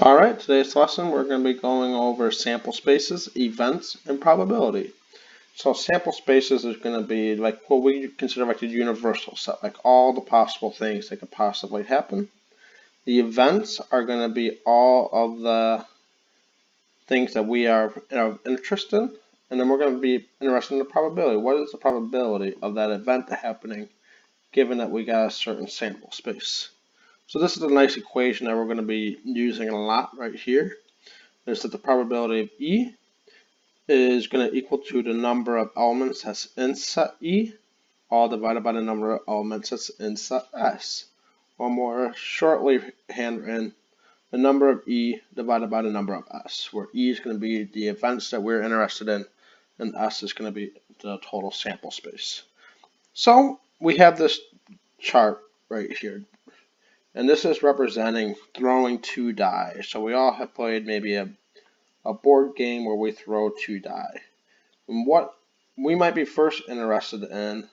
Alright, today's lesson we're going to be going over sample spaces, events, and probability. So sample spaces is going to be like what we consider like the universal set, like all the possible things that could possibly happen. The events are going to be all of the things that we are interested in, and then we're going to be interested in the probability. What is the probability of that event happening given that we got a certain sample space? So this is a nice equation that we're going to be using a lot right here. Is that the probability of E is going to equal to the number of elements that's in set E, all divided by the number of elements that's in set S. Or more shortly handwritten, the number of E divided by the number of S, where E is going to be the events that we're interested in, and S is going to be the total sample space. So we have this chart right here. And this is representing throwing two die. So we all have played maybe a board game where we throw two die. And what we might be first interested in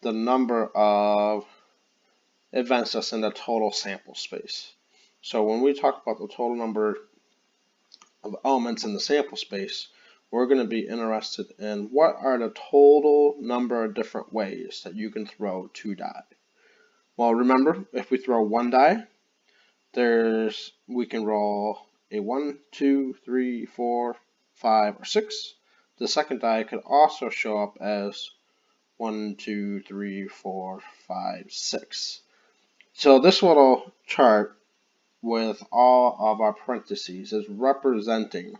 the number of events that's in the total sample space. So when we talk about the total number of elements in the sample space, we're going to be interested in what are the total number of different ways that you can throw two die. Well, remember, if we throw one die, we can roll a 1, 2, 3, 4, 5, or 6. The second die could also show up as 1, 2, 3, 4, 5, 6. So this little chart with all of our parentheses is representing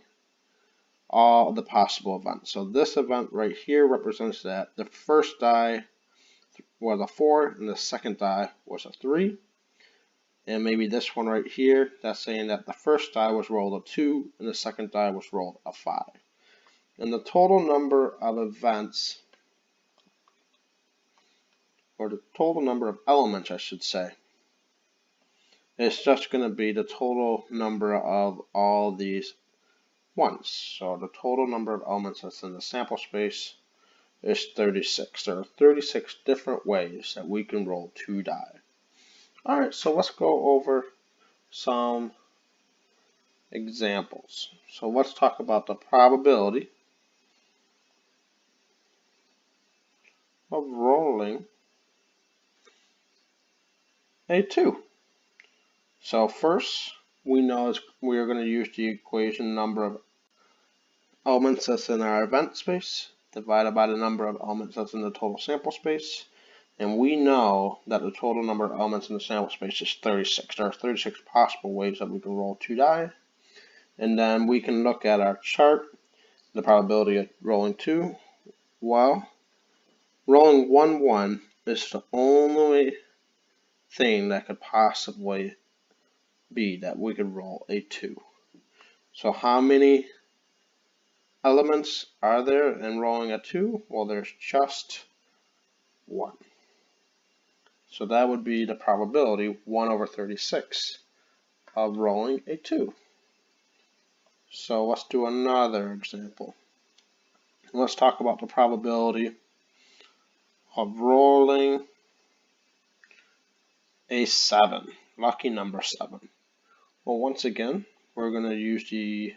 all the possible events. So this event right here represents that the first die was a 4 and the second die was a 3. And maybe this one right here, that's saying that the first die was rolled a 2 and the second die was rolled a 5. And the total number of events, or the total number of elements, I should say, is just going to be the total number of all these ones. So the total number of elements that's in the sample space is 36. There are 36 different ways that we can roll two die. Alright, so let's go over some examples. So let's talk about the probability of rolling a 2. So first, we know we are going to use the equation number of elements that's in our event space divided by the number of elements that's in the total sample space. And we know that the total number of elements in the sample space is 36. There are 36 possible ways that we can roll two die. And then we can look at our chart, the probability of rolling 2. Well, rolling 1, 1 is the only thing that could possibly be that we could roll a 2. So how many elements are there in rolling a 2? Well, there's just 1. So that would be the probability, 1 over 36, of rolling a 2. So let's do another example. Let's talk about the probability of rolling a 7, lucky number 7. Well, once again, we're going to use the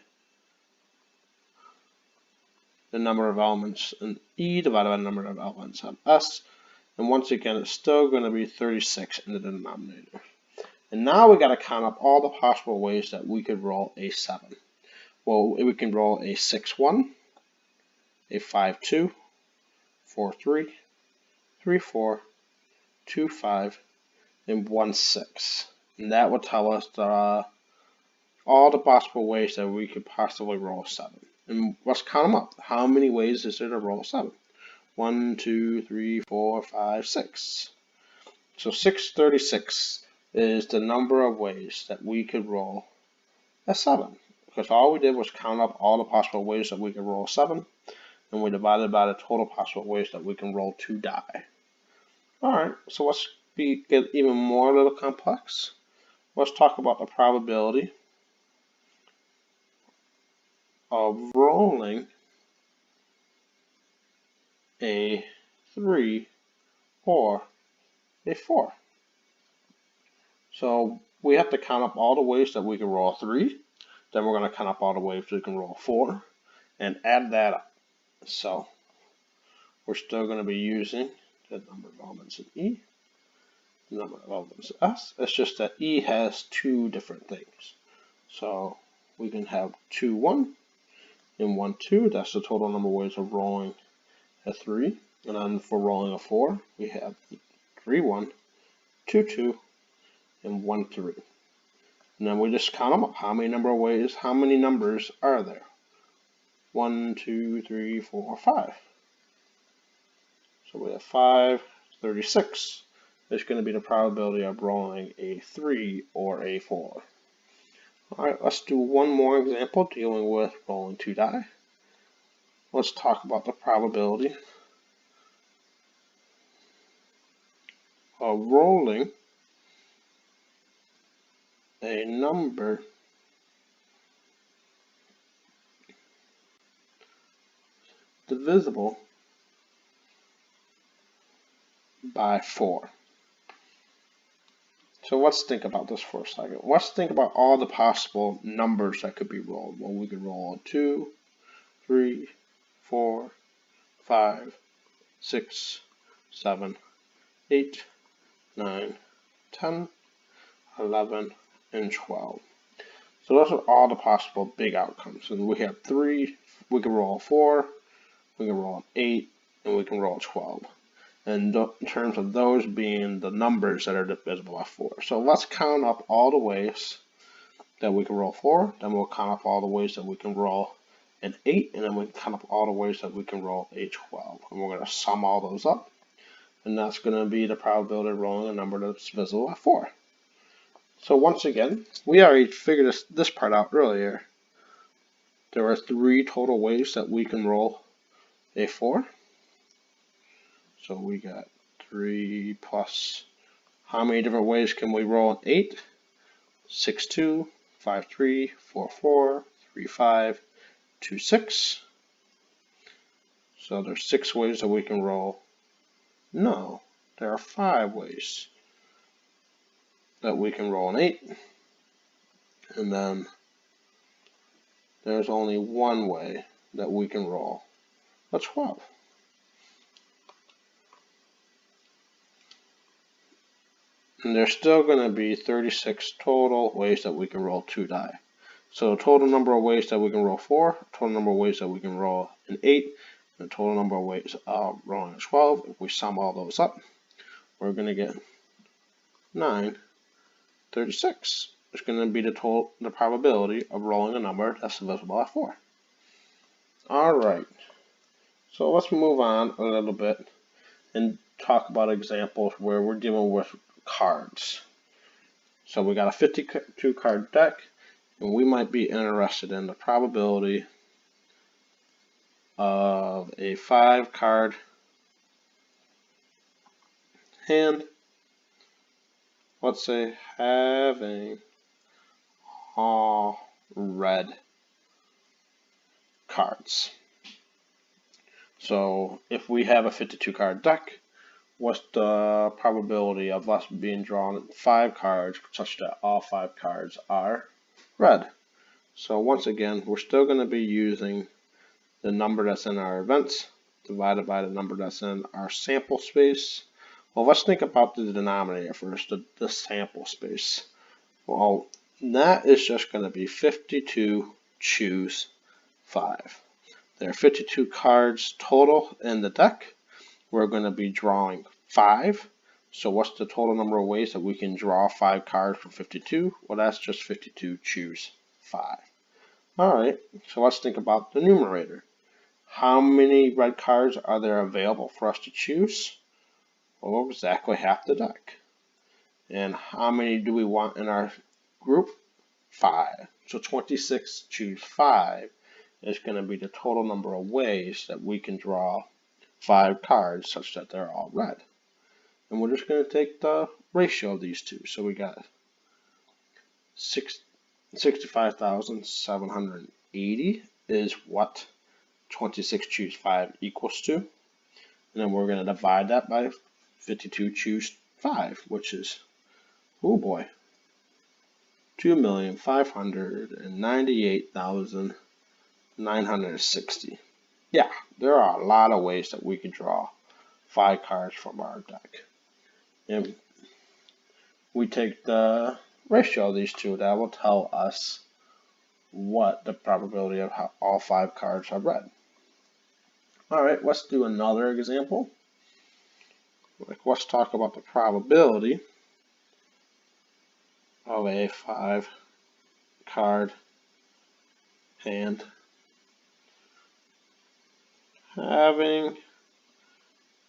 number of elements in E divided by the number of elements in S. And once again, it's still going to be 36 in the denominator. And now we got to count up all the possible ways that we could roll a 7. Well, we can roll a 6, 1, a 5, 2, 4, 3, 3, 4, 2, 5, and 1, 6. And that would tell us all the possible ways that we could possibly roll a 7. And let's count them up. How many ways is there to roll a 7? 1, 2, 3, 4, 5, 6. So 636 is the number of ways that we could roll a 7. Because all we did was count up all the possible ways that we could roll a 7. And we divided by the total possible ways that we can roll two die. Alright, so let's get even more a little complex. Let's talk about the probability of rolling a 3 or a 4. So we have to count up all the ways that we can roll a 3. Then we're going to count up all the ways we can roll a 4 and add that up. So we're still going to be using the number of elements in E, the number of elements in S. It's just that E has 2 different things. So we can have 2, 1 and 1, 2. That's the total number of ways of rolling a 3. And then for rolling a 4, we have 3, 1, 2, 2, and 1, 3. And then we just count them up. How many numbers are there? 1, 2, 3, 4, 5. So we have 5, 36. It's going to be the probability of rolling a 3 or a 4. Alright, let's do one more example dealing with rolling 2 die. Let's talk about the probability of rolling a number divisible by 4. So let's think about this for a second. Let's think about all the possible numbers that could be rolled. Well, we could roll 2, 3, 4, 5, 6, 7, 8, 9, 10, 11, and 12. So those are all the possible big outcomes. And we have 3, we can roll a 4, we can roll an 8, and we can roll a 12. And in terms of those being the numbers that are divisible by 4. So let's count up all the ways that we can roll 4, then we'll count up all the ways that we can roll an 8, and then we can count up all the ways that we can roll a 12. And we're going to sum all those up, and that's going to be the probability of rolling a number that's divisible by 4. So once again, we already figured this part out earlier. There are 3 total ways that we can roll a 4. So we got 3 plus, how many different ways can we roll an 8? 6, 2, 5, 3, 4, 4, 3, 5, 2, 6. So there's 6 ways that we can roll. No, there are 5 ways that we can roll an 8. And then there's only 1 way that we can roll a 12. And there's still going to be 36 total ways that we can roll 2 die. So the total number of ways that we can roll 4, total number of ways that we can roll an 8, and the total number of ways of rolling a 12. If we sum all those up, we're going to get 9, 36. It's going to be the probability of rolling a number that's divisible by 4. Alright, so let's move on a little bit and talk about examples where we're dealing with cards. So we got a 52 card deck, and we might be interested in the probability of a 5 card hand, let's say having all red cards. So if we have a 52 card deck, what's the probability of us being drawn 5 cards such that all 5 cards are red? So once again, we're still going to be using the number that's in our events divided by the number that's in our sample space. Well, let's think about the denominator first, the sample space. Well, that is just going to be 52 choose 5. There are 52 cards total in the deck. We're going to be drawing 5. So what's the total number of ways that we can draw 5 cards from 52? Well, that's just 52 choose 5. Alright, so let's think about the numerator. How many red cards are there available for us to choose? Well, exactly half the deck. And how many do we want in our group? 5. So 26 choose 5 is going to be the total number of ways that we can draw 5 cards such that they're all red. And we're just going to take the ratio of these two. So we got 65,780 is what 26 choose 5 equals to. And then we're going to divide that by 52 choose 5, which is, oh boy, 2,598,960. Yeah, there are a lot of ways that we could draw 5 cards from our deck. And we take the ratio of these two, that will tell us what the probability of how all 5 cards are read. Alright, let's do another example. Let's talk about the probability of a 5 card hand having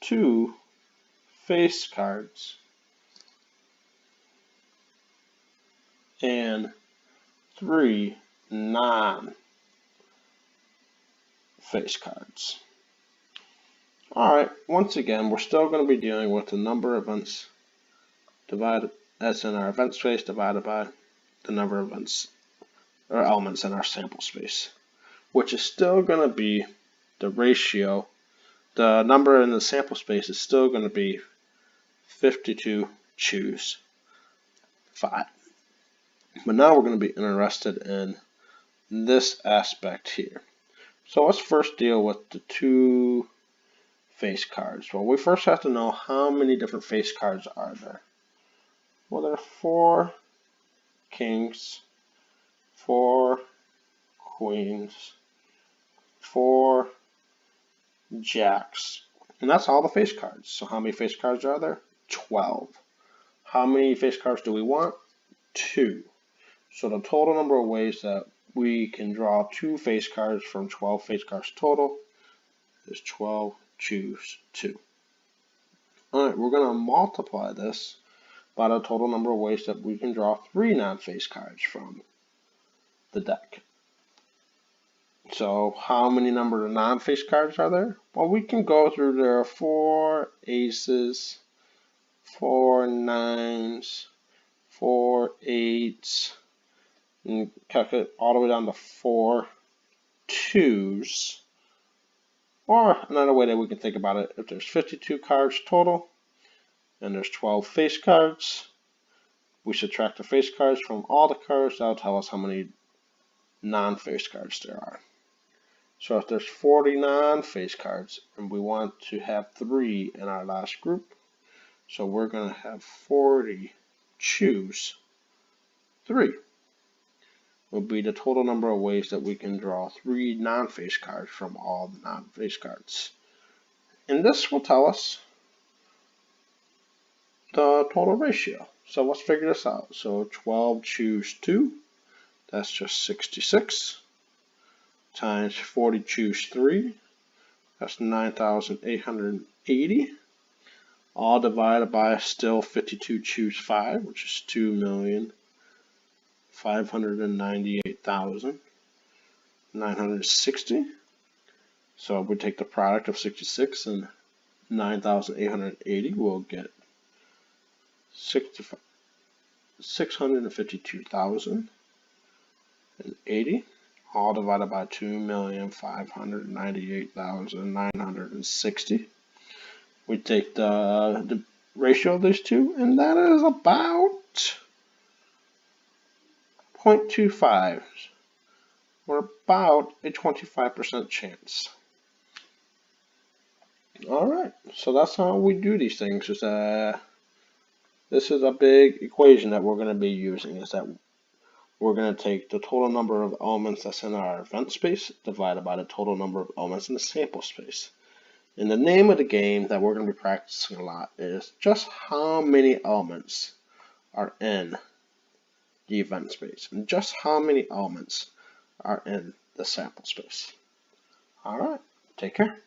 2 face cards and 3 non-face cards. Alright, once again, we're still going to be dealing with the number of events divided, as in our event space, divided by the number of events or elements in our sample space, which is still going to be the ratio. The number in the sample space is still going to be 52 choose 5. But now we're going to be interested in this aspect here. So let's first deal with the 2 face cards. Well, we first have to know how many different face cards are there. Well, there are 4 kings, 4 queens, 4 jacks, and that's all the face cards. So how many face cards are there? 12. How many face cards do we want? 2. So the total number of ways that we can draw 2 face cards from 12 face cards total is 12 choose 2. Alright, we're going to multiply this by the total number of ways that we can draw 3 non-face cards from the deck. So how many number of non-face cards are there? Well, we can go through. There are 4 aces, 4 nines, 4 8s, and calculate all the way down to 4 2s. Or another way that we can think about it, if there's 52 cards total and there's 12 face cards, we subtract the face cards from all the cards. That'll tell us how many non-face cards there are. So if there's 40 non-face cards and we want to have 3 in our last group, so we're going to have 40 choose 3 will be the total number of ways that we can draw 3 non-face cards from all the non-face cards. And this will tell us the total ratio. So let's figure this out. So 12 choose 2, that's just 66, times 40 choose 3, that's 9,880, all divided by still 52 choose 5, which is 2,598,960. So if we take the product of 66 and 9,880, we'll get 652,080, all divided by 2,598,960. We take the ratio of these two, and that is about 0.25, or about a 25% chance. Alright, so that's how we do these things. This is a big equation that we're going to be using, is that we're going to take the total number of elements that's in our event space divided by the total number of elements in the sample space. And the name of the game that we're going to be practicing a lot is just how many elements are in the event space and just how many elements are in the sample space. Alright, take care.